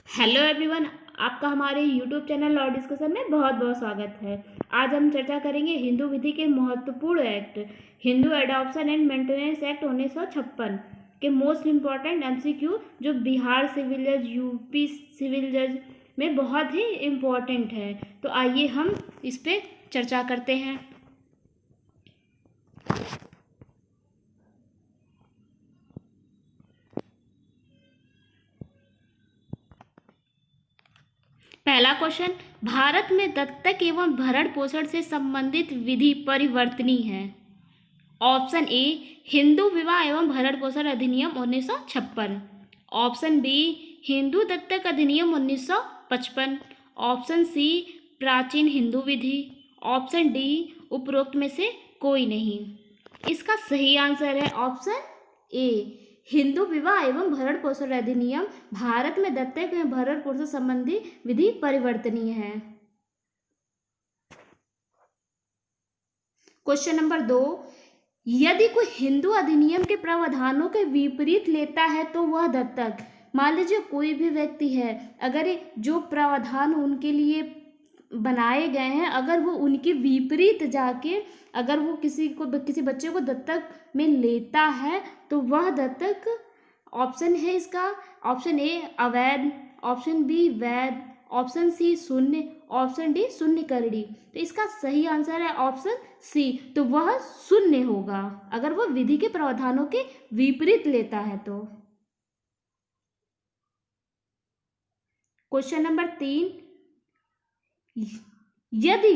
Hello everyone, आपका हमारे YouTube channel law discussion में बहुत बहुत स्वागत है। आज हम चर्चा करेंगे हिंदू विधि के महत्वपूर्ण act Hindu adoption and maintenance act 1956 के मोस्ट इम्पॉर्टेंट एमसीक्यू जो बिहार सिविल जज, यूपी सिविल जज में बहुत ही इम्पोर्टेंट है। तो आइए हम इस पे चर्चा करते हैं। पहला क्वेश्चन, भारत में दत्तक एवं भरण पोषण से संबंधित विधि परिवर्तनीय है। ऑप्शन ए हिंदू विवाह एवं भरण पोषण अधिनियम 1956, ऑप्शन बी हिंदू दत्तक अधिनियम 1955, ऑप्शन सी प्राचीन हिंदू विधि, ऑप्शन डी उपरोक्त में से कोई नहीं। इसका सही आंसर है ऑप्शन ए हिंदू विवाह एवं भरण पोषण अधिनियम भारत में दत्तक एवं भरण पोषण संबंधी विधि परिवर्तनीय है। क्वेश्चन नंबर 2, यदि कोई हिंदू अधिनियम के प्रावधानों के विपरीत लेता है तो वह दत्तक। मान लीजिए कोई भी व्यक्ति है, अगर जो प्रावधान उनके लिए बनाए गए हैं अगर वो उनके विपरीत जाके अगर वो किसी बच्चे को दत्तक में लेता है तो वह दत्तक, ऑप्शन है इसका ऑप्शन ए अवैध, ऑप्शन बी वैध, ऑप्शन सी शून्य, ऑप्शन डी शून्य करड़ी। तो इसका सही आंसर है ऑप्शन सी, तो वह शून्य होगा अगर वह विधि के प्रावधानों के विपरीत लेता है तो। क्वेश्चन नंबर 3, यदि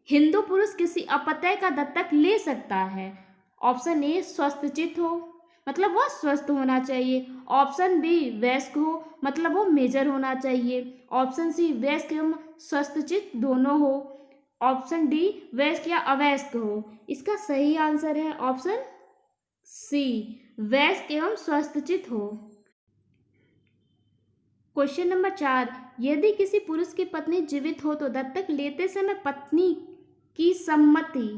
हिंदू पुरुष किसी अपत्य का दत्तक ले सकता है। ऑप्शन ए स्वस्थचित्त हो, मतलब वह स्वस्थ होना चाहिए, ऑप्शन बी वयस्क हो, मतलब वो मेजर होना चाहिए, ऑप्शन सी वयस्क एवं स्वस्थचित्त दोनों हो, ऑप्शन डी वयस्क या अवयस्क हो। इसका सही आंसर है ऑप्शन सी वयस्क एवं स्वस्थचित्त हो। क्वेश्चन नंबर 4, यदि किसी पुरुष की पत्नी जीवित हो तो दत्तक लेते समय पत्नी की सम्मति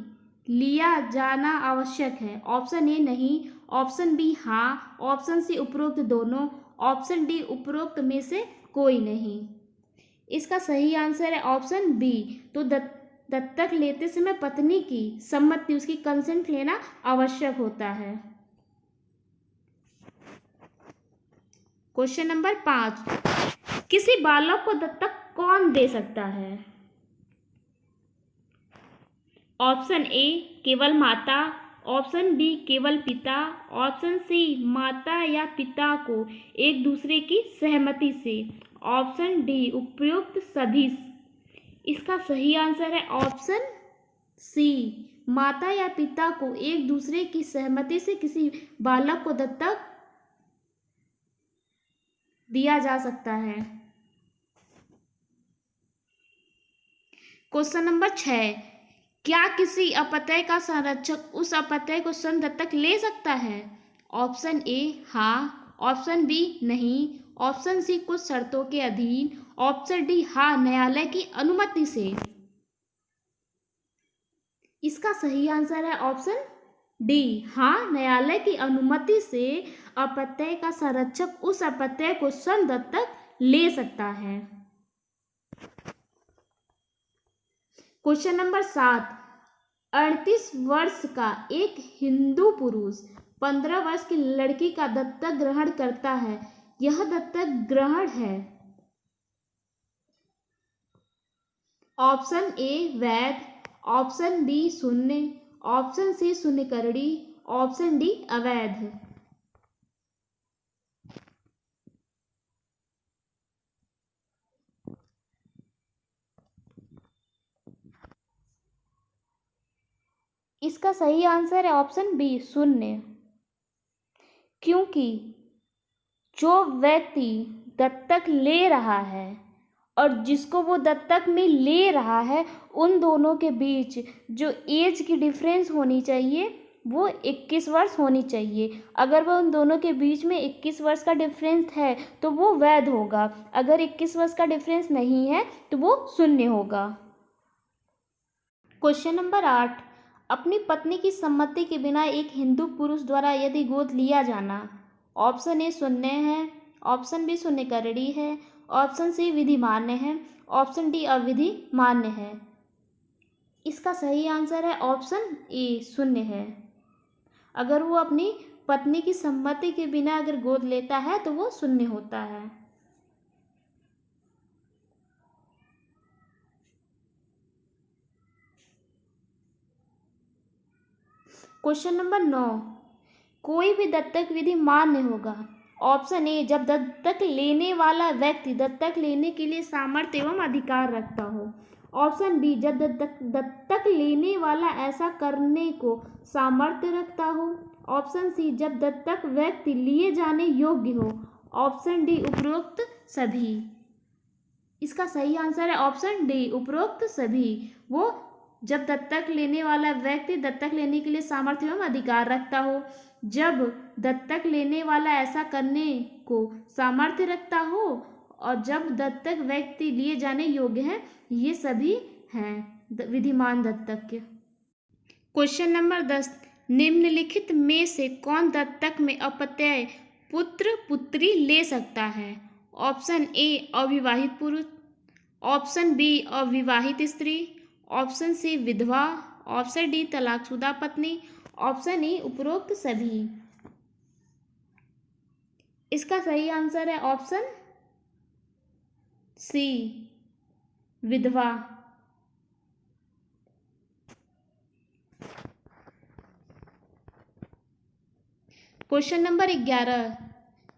लिया जाना आवश्यक है। ऑप्शन ए नहीं, ऑप्शन बी हाँ, ऑप्शन सी उपरोक्त दोनों, ऑप्शन डी उपरोक्त में से कोई नहीं। इसका सही आंसर है ऑप्शन बी, तो दत्तक लेते समय पत्नी की सम्मति, उसकी कंसेंट लेना आवश्यक होता है। क्वेश्चन नंबर 5, किसी बालक को दत्तक कौन दे सकता है। ऑप्शन ए केवल माता, ऑप्शन बी केवल पिता, ऑप्शन सी माता या पिता को एक दूसरे की सहमति से, ऑप्शन डी उपयुक्त सभी। इसका सही आंसर है ऑप्शन सी, माता या पिता को एक दूसरे की सहमति से किसी बालक को दत्तक दिया जा सकता है। क्वेश्चन नंबर 6, क्या किसी अपत्य का संरक्षक उस अपत्य को स्वयं दत्तक ले सकता है। ऑप्शन ए हाँ, ऑप्शन बी नहीं, ऑप्शन सी कुछ शर्तों के अधीन, ऑप्शन डी हाँ न्यायालय की अनुमति से। इसका सही आंसर है ऑप्शन डी हाँ न्यायालय की अनुमति से अपत्य का संरक्षक उस अपत्य को स्वयं दत्तक ले सकता है। क्वेश्चन नंबर 7, 38 वर्ष का एक हिंदू पुरुष 15 वर्ष की लड़की का दत्तक ग्रहण करता है, यह दत्तक ग्रहण है। ऑप्शन ए वैध, ऑप्शन बी शून्य, ऑप्शन सी शून्य करड़ी, ऑप्शन डी अवैध। इसका सही आंसर है ऑप्शन बी शून्य, क्योंकि जो व्यक्ति दत्तक ले रहा है और जिसको वो दत्तक में ले रहा है उन दोनों के बीच जो एज की डिफरेंस होनी चाहिए वो 21 वर्ष होनी चाहिए। अगर वह उन दोनों के बीच में 21 वर्ष का डिफरेंस है तो वो वैध होगा, अगर 21 वर्ष का डिफरेंस नहीं है तो वो शून्य होगा। क्वेश्चन नंबर 8, अपनी पत्नी की सम्मति के बिना एक हिंदू पुरुष द्वारा यदि गोद लिया जाना। ऑप्शन ए शून्य है, ऑप्शन बी शून्य करड़ी है, ऑप्शन सी विधि मान्य है, ऑप्शन डी अविधि मान्य है। इसका सही आंसर है ऑप्शन ए शून्य है। अगर वो अपनी पत्नी की सम्मति के बिना अगर गोद लेता है तो वो शून्य होता है। क्वेश्चन नंबर 9, कोई भी दत्तक विधि मान्य होगा। ऑप्शन ए, जब दत्तक लेने वाला व्यक्ति दत्तक लेने के लिए सामर्थ्य एवं अधिकार रखता हो। ऑप्शन बी, जब दत्तक लेने वाला ऐसा करने को सामर्थ्य रखता हो। ऑप्शन सी, जब दत्तक व्यक्ति लिए जाने योग्य हो। ऑप्शन डी, उपरोक्त सभी। इसका सही आंसर है ऑप्शन डी, उपरोक्त सभी। वो जब दत्तक लेने वाला व्यक्ति दत्तक लेने के लिए सामर्थ्य एवं अधिकार रखता हो, जब दत्तक लेने वाला ऐसा करने को सामर्थ्य रखता हो, और जब दत्तक व्यक्ति लिए जाने योग्य है, ये सभी हैं विधिमान दत्तक के। क्वेश्चन नंबर 10, निम्नलिखित में से कौन दत्तक में अपत्य पुत्र पुत्री ले सकता है। ऑप्शन ए, अविवाहित पुरुष। ऑप्शन बी, अविवाहित स्त्री। ऑप्शन सी, विधवा। ऑप्शन डी, तलाकशुदा पत्नी। ऑप्शन ई, उपरोक्त सभी। इसका सही आंसर है ऑप्शन सी, विधवा। क्वेश्चन नंबर 11,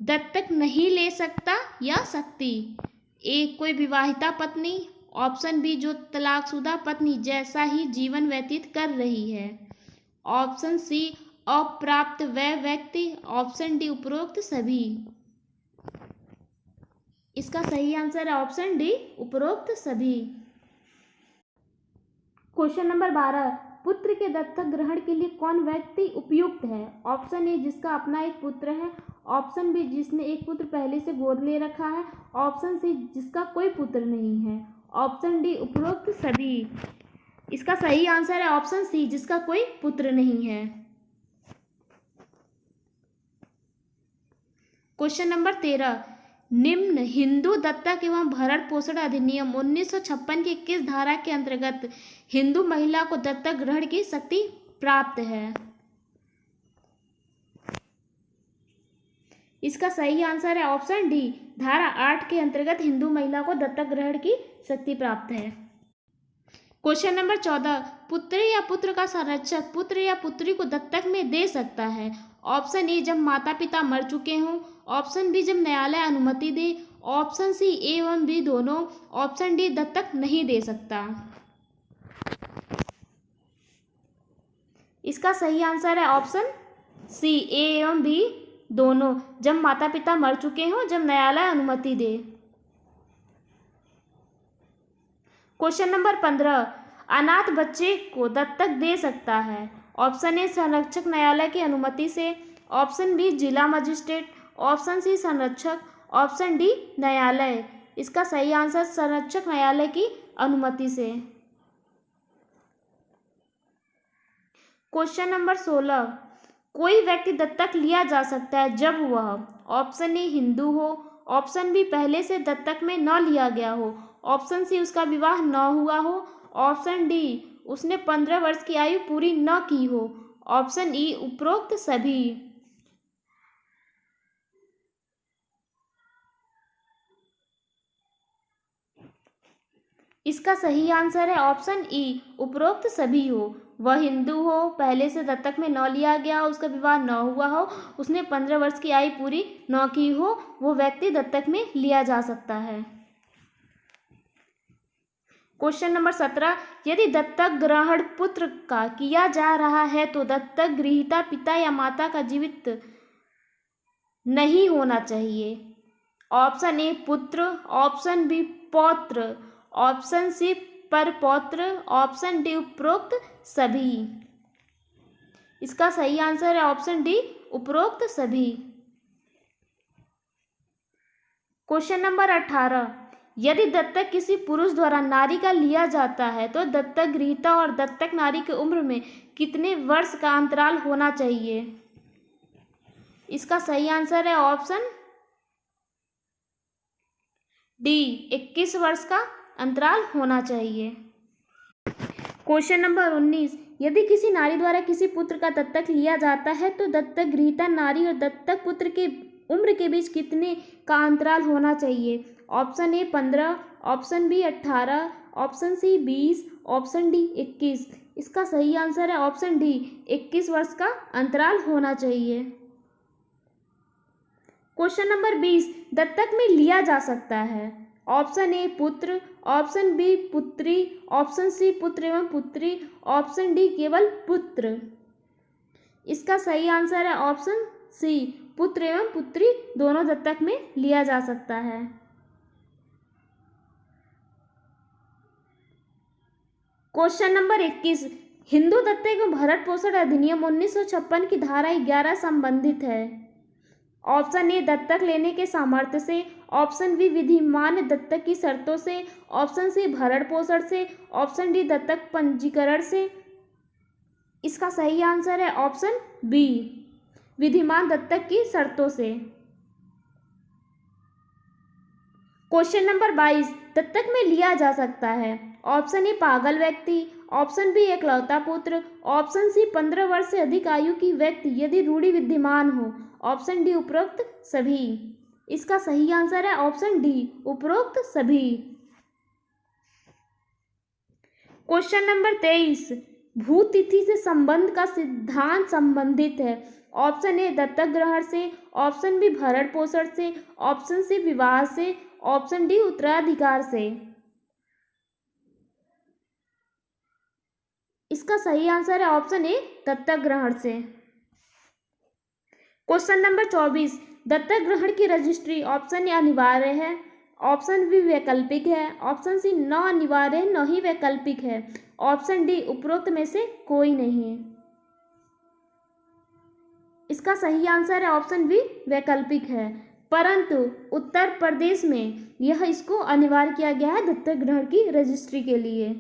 दत्तक नहीं ले सकता या सकती। ए, कोई विवाहिता पत्नी। ऑप्शन बी, जो तलाकशुदा पत्नी जैसा ही जीवन व्यतीत कर रही है। ऑप्शन सी, अप्राप्त वह व्यक्ति। ऑप्शन डी, उपरोक्त सभी। इसका सही आंसर है ऑप्शन डी, उपरोक्त सभी। क्वेश्चन नंबर 12, पुत्र के दत्तक ग्रहण के लिए कौन व्यक्ति उपयुक्त है। ऑप्शन ए, जिसका अपना एक पुत्र है। ऑप्शन बी, जिसने एक पुत्र पहले से गोद ले रखा है। ऑप्शन सी, जिसका कोई पुत्र नहीं है। ऑप्शन डी, उपरोक्त सभी। इसका सही आंसर है ऑप्शन सी, जिसका कोई पुत्र नहीं है। क्वेश्चन नंबर 13, निम्न हिंदू दत्तक एवं भरण पोषण अधिनियम 1956 की किस धारा के अंतर्गत हिंदू महिला को दत्तक ग्रहण की शक्ति प्राप्त है। इसका सही आंसर है ऑप्शन डी, धारा 8 के अंतर्गत हिंदू महिला को दत्तक ग्रहण की शक्ति प्राप्त है। क्वेश्चन नंबर 14, पुत्र या पुत्र का संरक्षक पुत्र या पुत्री को दत्तक में दे सकता है। ऑप्शन ए, जब माता पिता मर चुके हों। ऑप्शन बी, जब न्यायालय अनुमति दे। ऑप्शन सी, ए एवं बी दोनों। ऑप्शन डी, दत्तक नहीं दे सकता। इसका सही आंसर है ऑप्शन सी, ए एवं बी दोनों, जब माता पिता मर चुके हों, जब न्यायालय अनुमति दे। क्वेश्चन नंबर 15, अनाथ बच्चे को दत्तक दे सकता है। ऑप्शन ए, संरक्षक न्यायालय की अनुमति से। ऑप्शन बी, जिला मजिस्ट्रेट। ऑप्शन सी, संरक्षक। ऑप्शन डी, न्यायालय। इसका सही आंसर संरक्षक न्यायालय की अनुमति से। क्वेश्चन नंबर 16, कोई व्यक्ति दत्तक लिया जा सकता है जब वह ऑप्शन ए, हिंदू हो। ऑप्शन बी, पहले से दत्तक में न लिया गया हो। ऑप्शन सी, उसका विवाह न हुआ हो। ऑप्शन डी, उसने 15 वर्ष की आयु पूरी न की हो। ऑप्शन ई, उपरोक्त सभी। इसका सही आंसर है ऑप्शन ई, उपरोक्त सभी हो। वह हिंदू हो, पहले से दत्तक में न लिया गया हो, उसका विवाह न हुआ हो, उसने 15 वर्ष की आयु पूरी न की हो, वो व्यक्ति दत्तक में लिया जा सकता है। क्वेश्चन नंबर 17, यदि दत्तक ग्रहण पुत्र का किया जा रहा है तो दत्तक गृहीता पिता या माता का जीवित नहीं होना चाहिए। ऑप्शन ए, पुत्र। ऑप्शन बी, पौत्र। ऑप्शन सी, परपौत्र। ऑप्शन डी, उपरोक्त सभी। इसका सही आंसर है ऑप्शन डी, उपरोक्त सभी। क्वेश्चन नंबर 18, यदि दत्तक किसी पुरुष द्वारा नारी का लिया जाता है तो दत्तक गृहीता और दत्तक नारी की उम्र में कितने वर्ष का अंतराल होना चाहिए। इसका सही आंसर है ऑप्शन डी 21 वर्ष का अंतराल होना चाहिए। क्वेश्चन नंबर 19, यदि किसी नारी द्वारा किसी पुत्र का दत्तक लिया जाता है तो दत्तक गृहीता नारी और दत्तक पुत्र के उम्र के बीच कितने का अंतराल होना चाहिए? Option A 15, option B 18, option C 20, option D 21। इसका सही आंसर है ऑप्शन डी 21 वर्ष का अंतराल होना चाहिए। क्वेश्चन नंबर 20, दत्तक में लिया जा सकता है। ऑप्शन ए पुत्र, ऑप्शन बी पुत्री, ऑप्शन सी पुत्र एवं पुत्री, ऑप्शन डी केवल पुत्र। इसका सही आंसर है ऑप्शन सी, पुत्र एवं पुत्री दोनों दत्तक में लिया जा सकता है। क्वेश्चन नंबर 21, हिंदू दत्तक एवं भरण पोषण अधिनियम 1956 की धारा 11 संबंधित है। ऑप्शन ए दत्तक लेने के सामर्थ्य से, ऑप्शन बी विधिमान्य दत्तक की शर्तों से, ऑप्शन सी भरण पोषण से, ऑप्शन डी दत्तक पंजीकरण से। इसका सही आंसर है ऑप्शन बी, विधिमान दत्तक की शर्तों से। क्वेश्चन नंबर 22, दत्तक में लिया जा सकता है। ऑप्शन ए पागल व्यक्ति, ऑप्शन बी एकलौता पुत्र, ऑप्शन सी 15 वर्ष से अधिक आयु की व्यक्ति यदि रूढ़ि विद्यमान हो, ऑप्शन डी उपरोक्त सभी। इसका सही आंसर है ऑप्शन डी, उपरोक्त सभी। क्वेश्चन नंबर 23, भू तिथि से संबंध का सिद्धांत संबंधित है। ऑप्शन ए दत्तक ग्रहण से, ऑप्शन बी भरण पोषण से, ऑप्शन सी विवाह से, ऑप्शन डी उत्तराधिकार से। इसका सही आंसर है ऑप्शन ए दत्तक ग्रहण से। क्वेश्चन नंबर 24, दत्तक ग्रहण की रजिस्ट्री ऑप्शन ए अनिवार्य है, ऑप्शन बी वैकल्पिक है, ऑप्शन सी न अनिवार्य है न ही वैकल्पिक है, ऑप्शन डी उपरोक्त में से कोई नहीं है। इसका सही आंसर है ऑप्शन बी वैकल्पिक है, परंतु उत्तर प्रदेश में यह इसको अनिवार्य किया गया है दत्तक ग्रहण की रजिस्ट्री के लिए।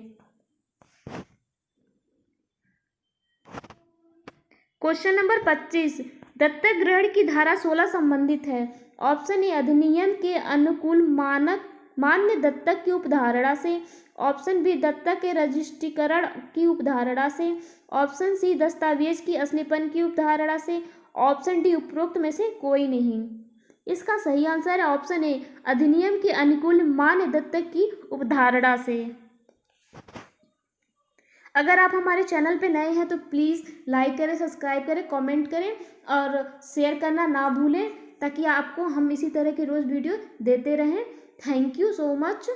क्वेश्चन नंबर 25, दत्तक ग्रहण की धारा 16 संबंधित है। ऑप्शन ए अधिनियम के अनुकूल मान्य दत्तक की उपधारणा से, ऑप्शन बी दत्तक के रजिस्ट्रीकरण की उपधारणा से, ऑप्शन सी दस्तावेज की असलीपन की उपधारणा से, ऑप्शन डी उपरोक्त में से कोई नहीं। इसका सही आंसर है ऑप्शन ए अधिनियम के अनुकूल मान्य दत्तक की उपधारणा से। अगर आप हमारे चैनल पे नए हैं तो प्लीज़ लाइक करें, सब्सक्राइब करें, कमेंट करें और शेयर करना ना भूलें ताकि आपको हम इसी तरह के रोज़ वीडियो देते रहें। Thank you so much.